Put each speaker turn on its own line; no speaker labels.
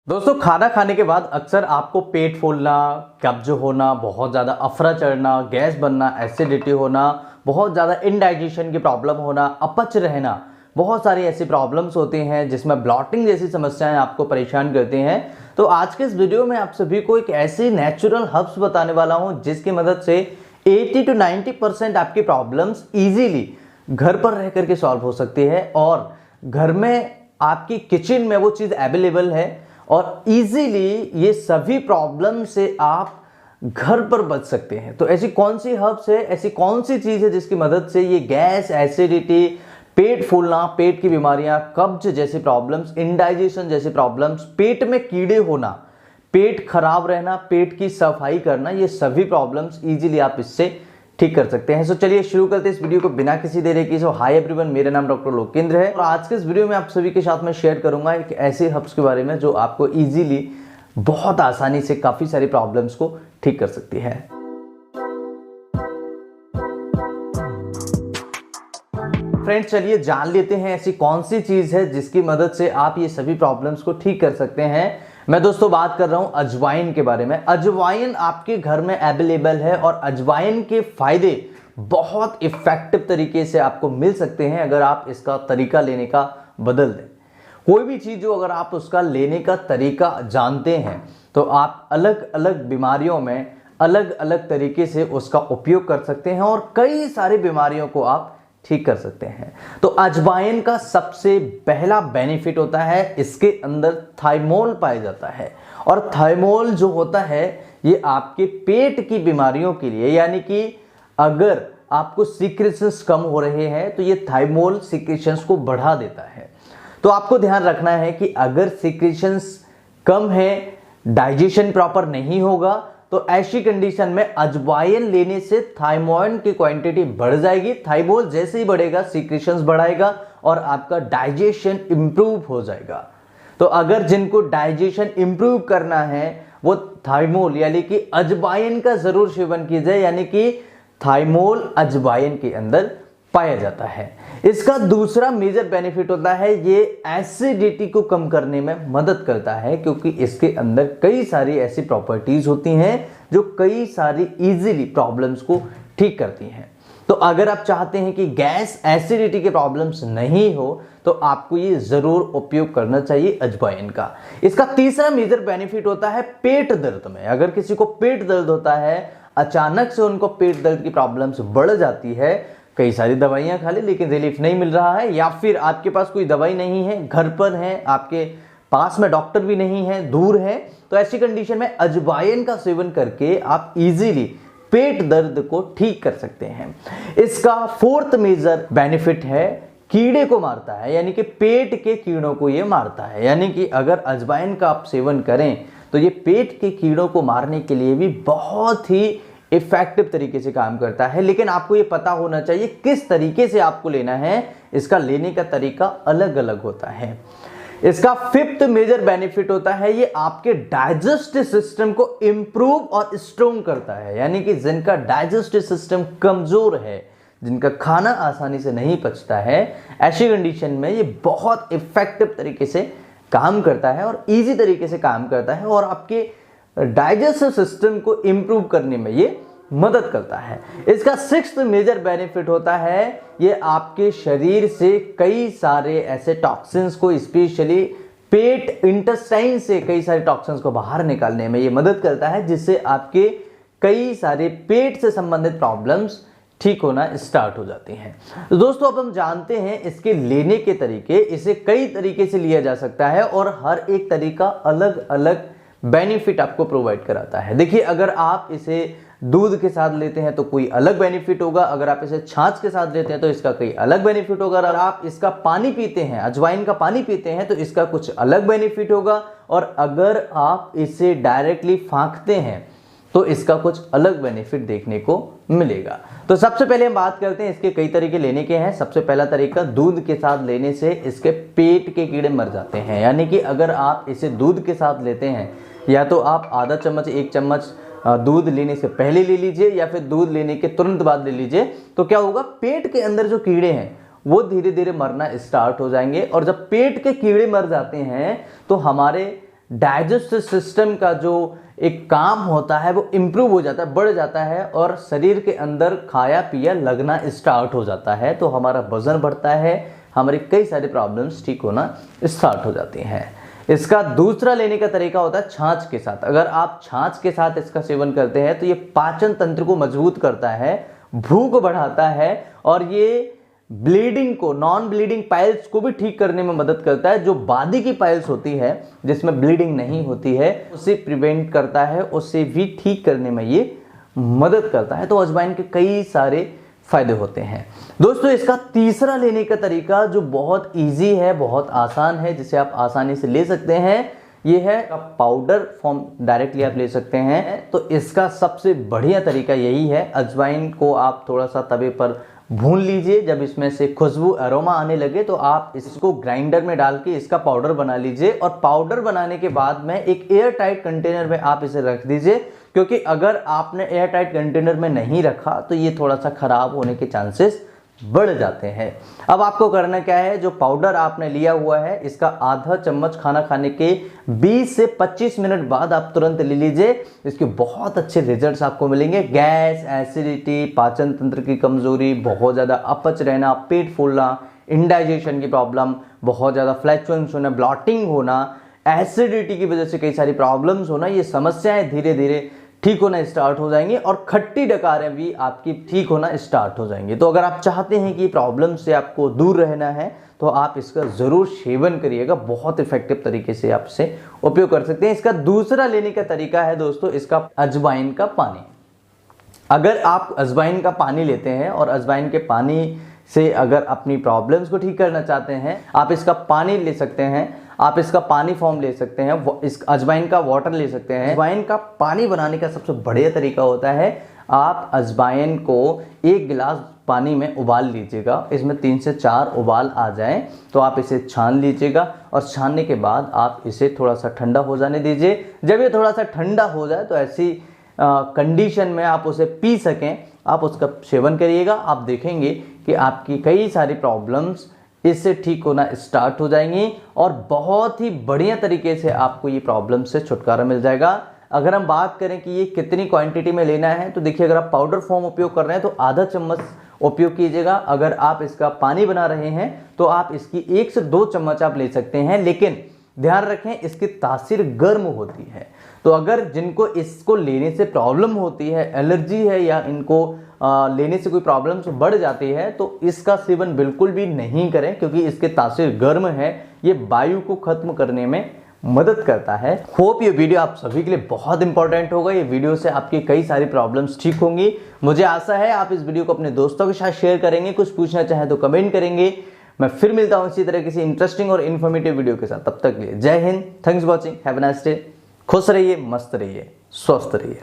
दोस्तों, खाना खाने के बाद अक्सर आपको पेट फूलना, कब्ज होना, बहुत ज़्यादा अफरा चढ़ना, गैस बनना, एसिडिटी होना, बहुत ज़्यादा इनडाइजेशन की प्रॉब्लम होना, अपच रहना, बहुत सारी ऐसी प्रॉब्लम्स होती हैं जिसमें ब्लॉटिंग जैसी समस्याएं आपको परेशान करती हैं। तो आज के इस वीडियो में आप सभी को एक ऐसी नेचुरल हर्ब्स बताने वाला हूं जिसकी मदद से 80 to 90% आपकी प्रॉब्लम्स ईजीली घर पर रह करके सॉल्व हो सकती है और घर में आपकी किचन में वो चीज़ अवेलेबल है और इजीली ये सभी प्रॉब्लम से आप घर पर बच सकते हैं। तो ऐसी कौन सी हर्ब्स है, ऐसी कौन सी चीज है जिसकी मदद से ये गैस, एसिडिटी, पेट फूलना, पेट की बीमारियां, कब्ज जैसी प्रॉब्लम्स, इंडाइजेशन जैसी प्रॉब्लम्स, पेट में कीड़े होना, पेट खराब रहना, पेट की सफाई करना, ये सभी प्रॉब्लम्स इजीली आप इससे ठीक कर सकते हैं। सो चलिए शुरू करते हैं इस वीडियो को बिना किसी देरी की। सो हाय एवरीवन, मेरा नाम डॉक्टर लोकेंद्र है और आज के इस वीडियो में आप सभी के साथ में शेयर करूंगा एक ऐसे हर्ब्स के बारे में जो आपको इजीली बहुत आसानी से काफी सारी प्रॉब्लम्स को ठीक कर सकती है। फ्रेंड्स, चलिए जान लेते हैं ऐसी कौन सी चीज है जिसकी मदद से आप ये सभी प्रॉब्लम्स को ठीक कर सकते हैं। मैं दोस्तों बात कर रहा हूं अजवाइन के बारे में। अजवाइन आपके घर में अवेलेबल है और अजवाइन के फायदे बहुत इफेक्टिव तरीके से आपको मिल सकते हैं अगर आप इसका तरीका लेने का बदल दें। कोई भी चीज जो अगर आप उसका लेने का तरीका जानते हैं तो आप अलग अलग बीमारियों में अलग अलग तरीके से उसका उपयोग कर सकते हैं और कई सारी बीमारियों को आप ठीक कर सकते हैं। तो अजवाइन का सबसे पहला बेनिफिट होता है इसके अंदर थाइमोल पाया जाता है और थाइमोल जो होता है ये आपके पेट की बीमारियों के लिए, यानी कि अगर आपको सीक्रेशंस कम हो रहे हैं तो ये थाइमोल सीक्रेशंस को बढ़ा देता है। तो आपको ध्यान रखना है कि अगर सीक्रेशंस कम है, डाइजेशन प्रॉपर नहीं होगा तो ऐसी कंडीशन में अजवाइन लेने से थाइमोइन की क्वांटिटी बढ़ जाएगी। थाइमोल जैसे ही बढ़ेगा सीक्रेशंस बढ़ाएगा और आपका डाइजेशन इंप्रूव हो जाएगा। तो अगर जिनको डाइजेशन इंप्रूव करना है वो थाइमोल यानी कि अजवाइन का जरूर सेवन कीजिए, यानी कि थाइमोल अजवाइन के अंदर पाया जाता है। इसका दूसरा मेजर बेनिफिट होता है ये एसिडिटी को कम करने में मदद करता है, क्योंकि इसके अंदर कई सारी ऐसी प्रॉपर्टीज होती हैं जो कई सारी इजीली प्रॉब्लम्स को ठीक करती हैं। तो अगर आप चाहते हैं कि गैस, एसिडिटी के प्रॉब्लम्स नहीं हो तो आपको ये जरूर उपयोग करना चाहिए अजवाइन का। इसका तीसरा मेजर बेनिफिट होता है पेट दर्द में। अगर किसी को पेट दर्द होता है, अचानक से उनको पेट दर्द की प्रॉब्लम्स बढ़ जाती है, कई सारी दवाइयां खा ली लेकिन रिलीफ नहीं मिल रहा है, या फिर आपके पास कोई दवाई नहीं है, घर पर है, आपके पास में डॉक्टर भी नहीं है, दूर है, तो ऐसी कंडीशन में अजवाइन का सेवन करके आप इजीली पेट दर्द को ठीक कर सकते हैं। इसका फोर्थ मेजर बेनिफिट है कीड़े को मारता है, यानी कि पेट के कीड़ों को ये मारता है। यानी कि अगर अजवाइन का आप सेवन करें तो ये पेट के कीड़ों को मारने के लिए भी बहुत ही इफेक्टिव तरीके से काम करता है। लेकिन आपको ये पता होना चाहिए किस तरीके से आपको लेना है, इसका लेने का तरीका अलग अलग होता है। इसका फिफ्थ मेजर बेनिफिट होता है ये आपके डाइजेस्टिव सिस्टम को इंप्रूव और स्ट्रॉन्ग करता है। यानी कि जिनका डाइजेस्टिव सिस्टम कमजोर है, जिनका खाना आसानी से नहीं पचता है, ऐसी कंडीशन में ये बहुत इफेक्टिव तरीके से काम करता है और इजी तरीके से काम करता है और आपके डाइजेस्टिव सिस्टम को इंप्रूव करने में ये मदद करता है। इसका सिक्स्थ मेजर बेनिफिट होता है ये आपके शरीर से कई सारे ऐसे टॉक्सिन्स को, स्पेशली पेट, इंटेस्टाइन से कई सारे टॉक्सिन्स को बाहर निकालने में ये मदद करता है, जिससे आपके कई सारे पेट से संबंधित प्रॉब्लम्स ठीक होना स्टार्ट हो जाती हैं। तो दोस्तों, अब हम जानते हैं इसके लेने के तरीके। इसे कई तरीके से लिया जा सकता है और हर एक तरीका अलग अलग बेनिफिट आपको प्रोवाइड कराता है। देखिए, अगर आप इसे दूध के साथ लेते हैं तो कोई अलग बेनिफिट होगा, अगर आप इसे छाछ के साथ लेते हैं तो इसका कोई अलग बेनिफिट होगा, अगर आप इसका पानी पीते हैं, अजवाइन का पानी पीते हैं तो इसका कुछ अलग बेनिफिट होगा, और अगर आप इसे डायरेक्टली फांकते हैं तो इसका कुछ अलग बेनिफिट देखने को मिलेगा। तो सबसे पहले हम बात करते हैं इसके कई तरीके लेने के हैं। सबसे पहला तरीका, दूध के साथ लेने से इसके पेट के कीड़े मर जाते हैं। यानी कि अगर आप इसे दूध के साथ लेते हैं, या तो आप आधा चम्मच, 1 चम्मच दूध लेने से पहले ले लीजिए या फिर दूध लेने के तुरंत बाद ले लीजिए, तो क्या होगा, पेट के अंदर जो कीड़े हैं वो धीरे धीरे मरना स्टार्ट हो जाएंगे। और जब पेट के कीड़े मर जाते हैं तो हमारे डाइजेस्टिव सिस्टम का जो एक काम होता है वो इम्प्रूव हो जाता है, बढ़ जाता है और शरीर के अंदर खाया पिया लगना स्टार्ट हो जाता है। तो हमारा वजन बढ़ता है, हमारी कई सारी प्रॉब्लम्स ठीक होना स्टार्ट हो जाती हैं। इसका दूसरा लेने का तरीका होता है छाछ के साथ। अगर आप छाछ के साथ इसका सेवन करते हैं तो ये पाचन तंत्र को मजबूत करता है, भूख बढ़ाता है और ये ब्लीडिंग को, नॉन ब्लीडिंग पाइल्स को भी ठीक करने में मदद करता है। जो बादी की पाइल्स होती है जिसमें ब्लीडिंग नहीं होती है उसे प्रिवेंट करता है, उसे भी ठीक करने में ये मदद करता है। तो अजवाइन के कई सारे फायदे होते हैं। दोस्तों इसका तीसरा लेने का तरीका जो बहुत इजी है, बहुत आसान है, जिसे आप आसानी से ले सकते हैं, ये है पाउडर फॉर्म डायरेक्टली आप ले सकते हैं। तो इसका सबसे बढ़िया तरीका यही है, अजवाइन को आप थोड़ा सा तवे पर भून लीजिए। जब इसमें से खुशबू अरोमा आने लगे तो आप इसको ग्राइंडर में डाल के इसका पाउडर बना लीजिए और पाउडर बनाने के बाद में एक एयर टाइट कंटेनर में आप इसे रख दीजिए, क्योंकि अगर आपने एयर टाइट कंटेनर में नहीं रखा तो ये थोड़ा सा खराब होने के चांसेस बढ़ जाते हैं। अब आपको करना क्या है, जो पाउडर आपने लिया हुआ है इसका आधा चम्मच खाना खाने के 20 से 25 मिनट बाद आप तुरंत ले लीजिए। इसके बहुत अच्छे रिजल्ट्स आपको मिलेंगे। गैस, एसिडिटी, पाचन तंत्र की कमजोरी, बहुत ज़्यादा अपच रहना, पेट फूलना, इंडाइजेशन की प्रॉब्लम, बहुत ज़्यादा फ्लैचुलेंस होना, ब्लॉटिंग होना, एसिडिटी की वजह से कई सारी प्रॉब्लम्स होना, ये समस्याएं धीरे धीरे ठीक होना स्टार्ट हो जाएंगी और खट्टी डकारें भी आपकी ठीक होना स्टार्ट हो जाएंगी। तो अगर आप चाहते हैं कि प्रॉब्लम से आपको दूर रहना है तो आप इसका ज़रूर सेवन करिएगा। बहुत इफेक्टिव तरीके से आप इसे उपयोग कर सकते हैं। इसका दूसरा लेने का तरीका है दोस्तों इसका अजवाइन का पानी। अगर आप अजवाइन का पानी लेते हैं और अजवाइन के पानी से अगर अपनी प्रॉब्लम्स को ठीक करना चाहते हैं, आप इसका पानी ले सकते हैं, आप इसका पानी फॉर्म ले सकते हैं, इस अजवाइन का वाटर ले सकते हैं। अजवाइन का पानी बनाने का सबसे बढ़िया तरीका होता है, आप अजवाइन को 1 गिलास पानी में उबाल लीजिएगा। इसमें 3 से 4 उबाल आ जाएं तो आप इसे छान लीजिएगा और छानने के बाद आप इसे थोड़ा सा ठंडा हो जाने दीजिए। जब ये थोड़ा सा ठंडा हो जाए तो ऐसी कंडीशन में आप उसे पी सकें, आप उसका सेवन करिएगा। आप देखेंगे कि आपकी कई सारी प्रॉब्लम्स इससे ठीक होना स्टार्ट हो जाएंगी और बहुत ही बढ़िया तरीके से आपको ये प्रॉब्लम से छुटकारा मिल जाएगा। अगर हम बात करें कि ये कितनी क्वांटिटी में लेना है तो देखिए, अगर आप पाउडर फॉर्म उपयोग कर रहे हैं तो आधा चम्मच उपयोग कीजिएगा। अगर आप इसका पानी बना रहे हैं तो आप इसकी 1 से 2 चम्मच आप ले सकते हैं, लेकिन ध्यान रखें इसकी तासीर गर्म होती है। तो अगर जिनको इसको लेने से प्रॉब्लम होती है, एलर्जी है या इनको लेने से कोई प्रॉब्लम्स बढ़ जाती है तो इसका सेवन बिल्कुल भी नहीं करें, क्योंकि इसके तासीर गर्म है, ये वायु को खत्म करने में मदद करता है। होप ये वीडियो आप सभी के लिए बहुत इंपॉर्टेंट होगा। ये वीडियो से आपकी कई सारी प्रॉब्लम्स ठीक होंगी। मुझे आशा है आप इस वीडियो को अपने दोस्तों के साथ शेयर करेंगे, कुछ पूछना चाहें तो कमेंट करेंगे। मैं फिर मिलता हूं इसी तरह किसी इंटरेस्टिंग और इन्फॉर्मेटिव वीडियो के साथ। तब तक के लिए जय Hind, thanks for watching, have a nice day. खुश रहिए, मस्त रहिए, स्वस्थ रहिए।